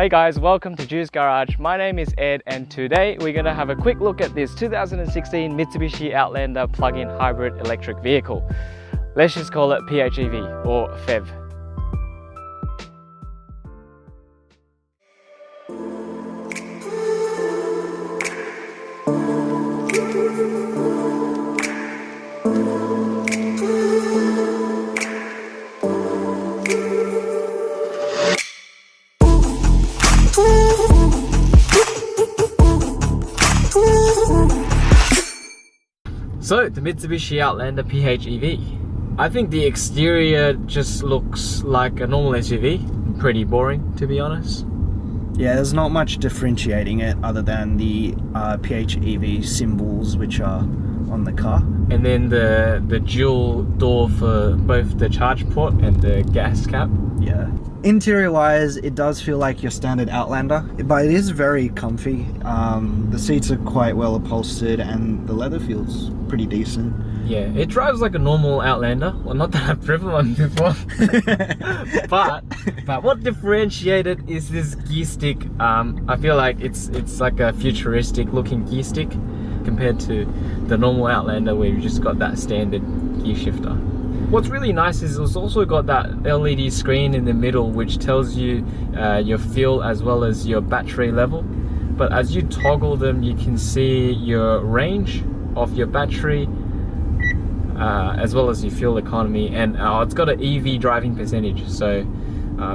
Hey guys, welcome to Juic'd Garage. My name is Ed and today we're going to have a quick look at this 2016 Mitsubishi Outlander plug-in hybrid electric vehicle. Let's just call it PHEV or PHEV. So, the Mitsubishi Outlander PHEV. I think the exterior just looks like a normal SUV. Pretty boring, to be honest. Yeah, there's not much differentiating it other than the PHEV symbols which are on the car. And then the dual door for both the charge port and the gas cap. Yeah. Interior wise, it does feel like your standard Outlander, but it is very comfy. The seats are quite well upholstered and the leather feels pretty decent. Yeah, it drives like a normal Outlander. Well, not that I've driven one before. but what differentiated is this gear stick. I feel like it's like a futuristic looking gear stick compared to the normal Outlander where you've just got that standard gear shifter. What's really nice is it's also got that LED screen in the middle which tells you your fuel as well as your battery level. But as you toggle them, you can see your range of your battery as well as your fuel economy, and it's got an EV driving percentage, so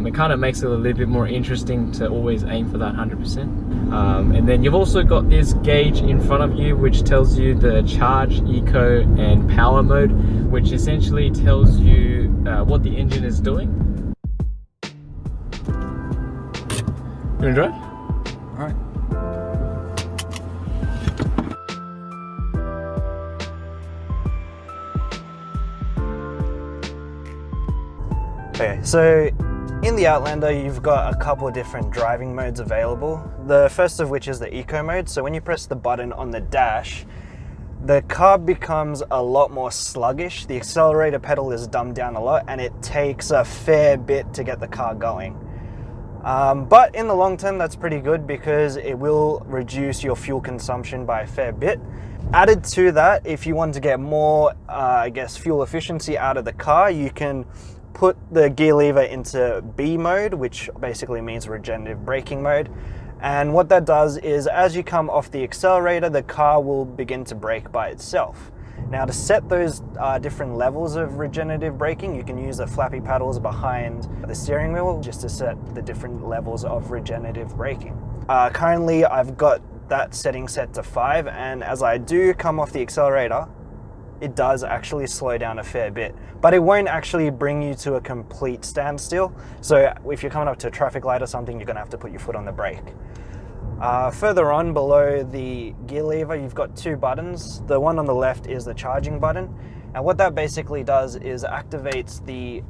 it kind of makes it a little bit more interesting to always aim for that 100%. And then you've also got this gauge in front of you which tells you the charge, eco and power mode, which essentially tells you what the engine is doing. You wanna drive? Alright. Okay, so in the Outlander you've got a couple of different driving modes available. The first of which is the eco mode. So when you press the button on the dash, the car becomes a lot more sluggish. The accelerator pedal is dumbed down a lot and it takes a fair bit to get the car going. But in the long term that's pretty good because it will reduce your fuel consumption by a fair bit. Added to that, if you want to get more, fuel efficiency out of the car, you can put the gear lever into B mode, which basically means regenerative braking mode. And what that does is as you come off the accelerator, the car will begin to brake by itself. Now to set those different levels of regenerative braking, you can use the flappy paddles behind the steering wheel just to set the different levels of regenerative braking. Currently I've got that setting set to 5, and as I do come off the accelerator, it does actually slow down a fair bit, but it won't actually bring you to a complete standstill. So if you're coming up to a traffic light or something, you're gonna have to put your foot on the brake. Further on below the gear lever, you've got 2 buttons. The one on the left is the charging button. And what that basically does is activates the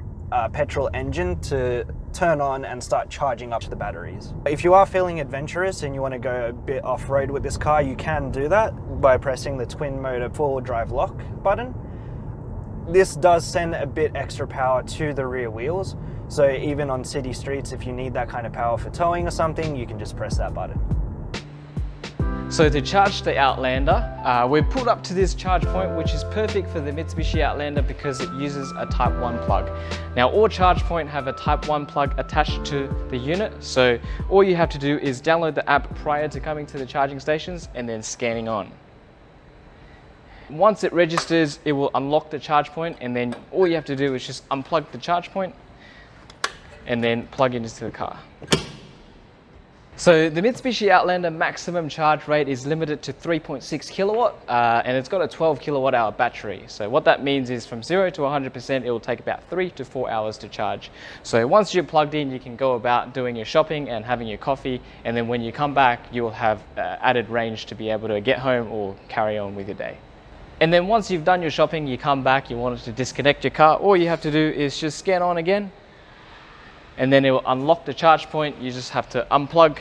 petrol engine to turn on and start charging up the batteries. If you are feeling adventurous and you want to go a bit off-road with this car, you can do that by pressing the twin motor forward drive lock button. This does send a bit extra power to the rear wheels, so even on city streets, if you need that kind of power for towing or something, you can just press that button. So to charge the Outlander, we've pulled up to this charge point, which is perfect for the Mitsubishi Outlander because it uses a Type 1 plug. Now all charge points have a Type 1 plug attached to the unit, so all you have to do is download the app prior to coming to the charging stations and then scanning on. Once it registers, it will unlock the charge point, and then all you have to do is just unplug the charge point and then plug it into the car. So the Mitsubishi Outlander maximum charge rate is limited to 3.6 kilowatt and it's got a 12 kilowatt hour battery. So what that means is from 0 to 100% it will take about 3 to 4 hours to charge. So once you're plugged in, you can go about doing your shopping and having your coffee, and then when you come back you will have added range to be able to get home or carry on with your day. And then once you've done your shopping, you come back, you wanted to disconnect your car, all you have to do is just scan on again, and then it will unlock the charge point. You just have to unplug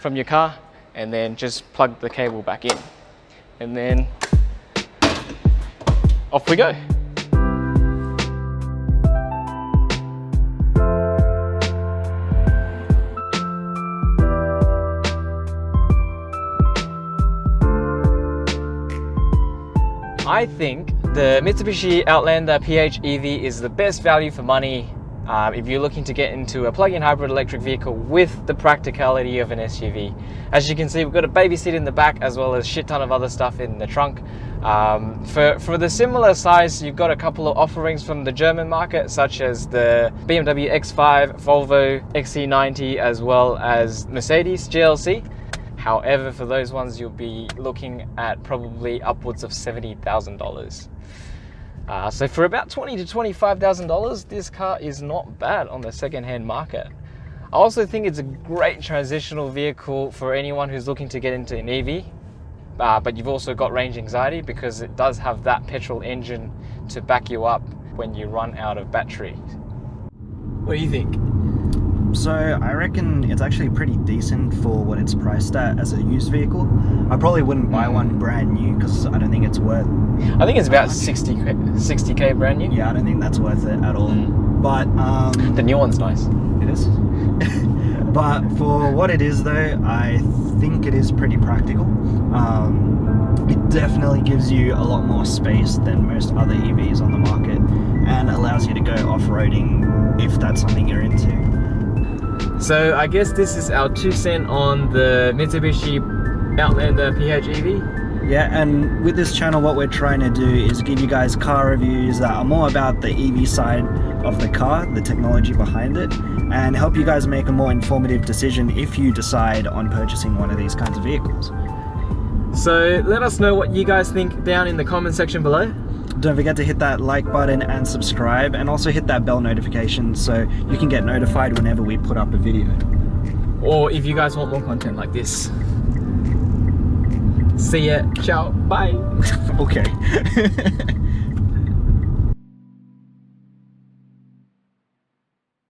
from your car and then just plug the cable back in. And then off we go. I think the Mitsubishi Outlander PHEV is the best value for money if you're looking to get into a plug-in hybrid electric vehicle with the practicality of an SUV. As you can see, we've got a baby seat in the back as well as a shit ton of other stuff in the trunk. For the similar size, you've got a couple of offerings from the German market, such as the BMW X5, Volvo XC90, as well as Mercedes GLC. However, for those ones, you'll be looking at probably upwards of $70,000. So for about $20,000 to $25,000, this car is not bad on the second-hand market. I also think it's a great transitional vehicle for anyone who's looking to get into an EV, but you've also got range anxiety because it does have that petrol engine to back you up when you run out of battery. What do you think? So I reckon it's actually pretty decent for what it's priced at as a used vehicle. I probably wouldn't buy one brand new because I don't think it's worth. I think it's about 60k brand new. Yeah, I don't think that's worth it at all. But the new one's nice. It is. But for what it is though, I think it is pretty practical. It definitely gives you a lot more space than most other EVs on the market and allows you to go off-roading if that's something you're into. So I guess this is our 2 cents on the Mitsubishi Outlander PHEV. Yeah, and with this channel what we're trying to do is give you guys car reviews that are more about the EV side of the car, the technology behind it, and help you guys make a more informative decision if you decide on purchasing one of these kinds of vehicles. So let us know what you guys think down in the comment section below. Don't forget to hit that like button and subscribe, and also hit that bell notification so you can get notified whenever we put up a video. Or if you guys want more content like this. See ya, ciao, bye. Okay.